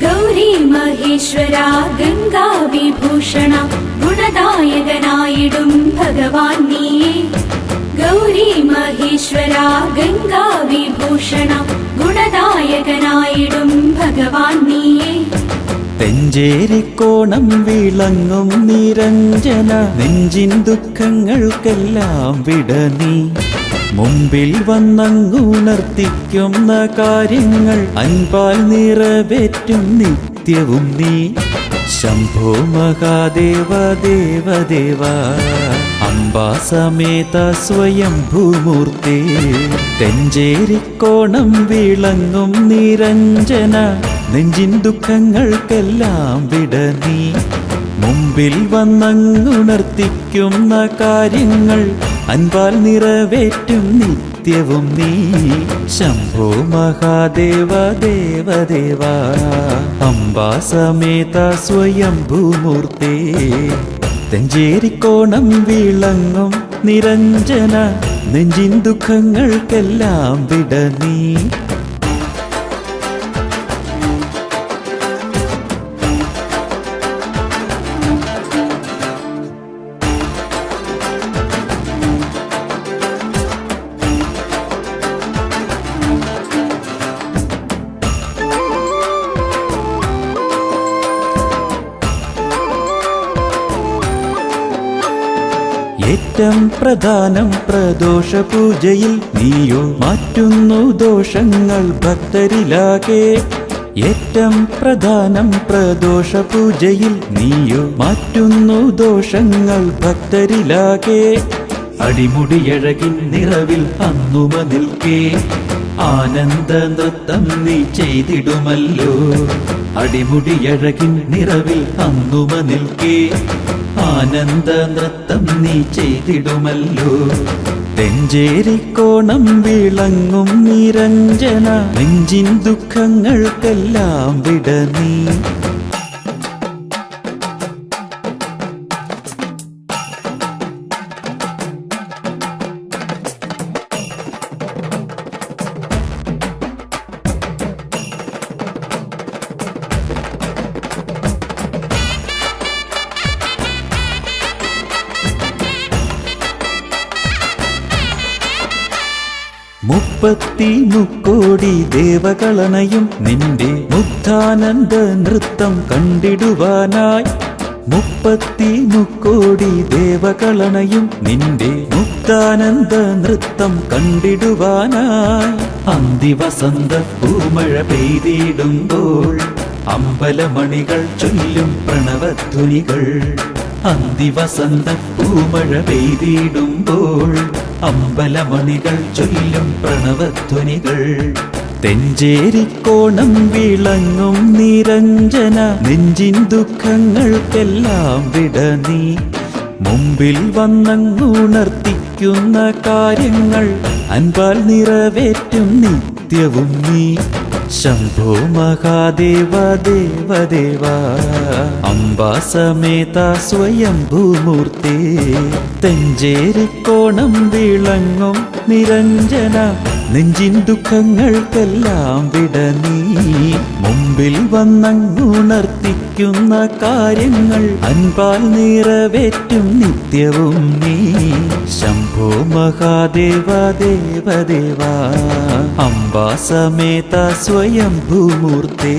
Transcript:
ഗൗരി മഹേശ്വര ഗംഗാവിഭൂഷണ ഗുണദായകനായിടും ഭഗവാൻ നീയേ. ഗൗരി മഹേശ്വര ഗംഗാവിഭൂഷണ ഗുണദായകനായിടും ഭഗവാൻ നീയേ. തെഞ്ചേരിക്കോണം വിളങ്ങും നിരഞ്ജന നെഞ്ചിൻ ദുഃഖങ്ങൾക്കെല്ലാം വിട നീ. മുമ്പിൽ വന്നങ്ങുണർത്തിക്കുന്ന കാര്യങ്ങൾ അൻപാൽ നിറവേറ്റും നിത്യവും നീ. ശംഭോ മഹാദേവ ദേവദേവ അംബാസമേത സ്വയംഭൂമൂർത്തേ. തെഞ്ചേരിക്കോണം വിളങ്ങും നിരഞ്ജന നെഞ്ചിൻ ദുഃഖങ്ങൾക്കെല്ലാം വിട നീ. മുമ്പിൽ വന്നങ്ങുണർത്തിക്കുന്ന കാര്യങ്ങൾ അൻപാൽ നിറവേറ്റും നിത്യവും നീ. ശംഭോ മഹാദേവ ദേവദേവ അംബാസമേത സ്വയംഭൂമൂർത്തേ. തെഞ്ചേരിക്കോണം വിളങ്ങും നിരഞ്ജന നെഞ്ചിൻ ദുഃഖങ്ങൾക്കെല്ലാം വിട നീ. ഏറ്റം പ്രധാനം പ്രദോഷ പൂജയിൽ നീയോ മാറ്റുന്നു ദോഷങ്ങൾ ഭക്തരിലാകെ. ഏറ്റം പ്രധാനം പ്രദോഷ പൂജയിൽ നീയോ മാറ്റുന്നു ദോഷങ്ങൾ ഭക്തരിലാകെ. അടിമുടിയഴകിൻ നിറവിൽ അന്നുമ നിൽക്കേ ആനന്ദ നൃത്തം നീ ചെയ്തിടുമല്ലോ. അടിമുടിയഴകിൻ നിറവിൽ അന്നുമ നിൽക്കേ ആനന്ദ നൃത്തം നീ ചെയ്തിടുമല്ലോ. തെഞ്ചേരിക്കോണം വിളങ്ങും നിരഞ്ജന നെഞ്ചിൻ ദുഃഖങ്ങൾക്കെല്ലാം വിട നീ. മുപ്പത്തി മുക്കോടി ദേവകളണയും നിന്റെ മുഗ്ധാനന്ദ നൃത്തം കണ്ടിടുവാനായി. മുപ്പത്തി മുക്കോടി ദേവകളണയും നിന്റെ മുഗ്ധാനന്ദ നൃത്തം കണ്ടിടുവാനായി. അന്തിവസന്ത പൂമഴ പെയ്തിടുമ്പോൾ അമ്പലമണികൾ ചൊല്ലും പ്രണവധ്വനികൾ. അന്തിവസന്ത പൂമഴ പെയ്തിടുമ്പോൾ അമ്പലമണികൾ ചൊല്ലും പ്രണവധ്വനികൾ. തെഞ്ചേരിക്കോണം വിളങ്ങും നിരഞ്ജന നെഞ്ചിൻ ദുഃഖങ്ങൾക്കെല്ലാം വിട നീ. മുമ്പിൽ വന്നങ്ങുണർത്തിക്കുന്ന കാര്യങ്ങൾ അൻപാൽ നിറവേറ്റും നിത്യവും നീ. ശംഭോ മഹാദേവ ദേവദേവ അംബാസമേത സ്വയംഭൂമൂർത്തേ. തെഞ്ചേരിക്കോണം വിളങ്ങും നിരഞ്ജന നെഞ്ചിൻ ദുഃഖങ്ങൾക്കെല്ലാം വിട നീ. മുമ്പിൽ വന്നങ്ങുണർത്തിക്കുന്ന കാര്യങ്ങൾ അൻപാൽ നിറവേറ്റും നിത്യവും നീ. ശംഭോ മഹാദേവ ദേവദേവ അംബാസമേത സ്വയംഭൂമൂർത്തേ.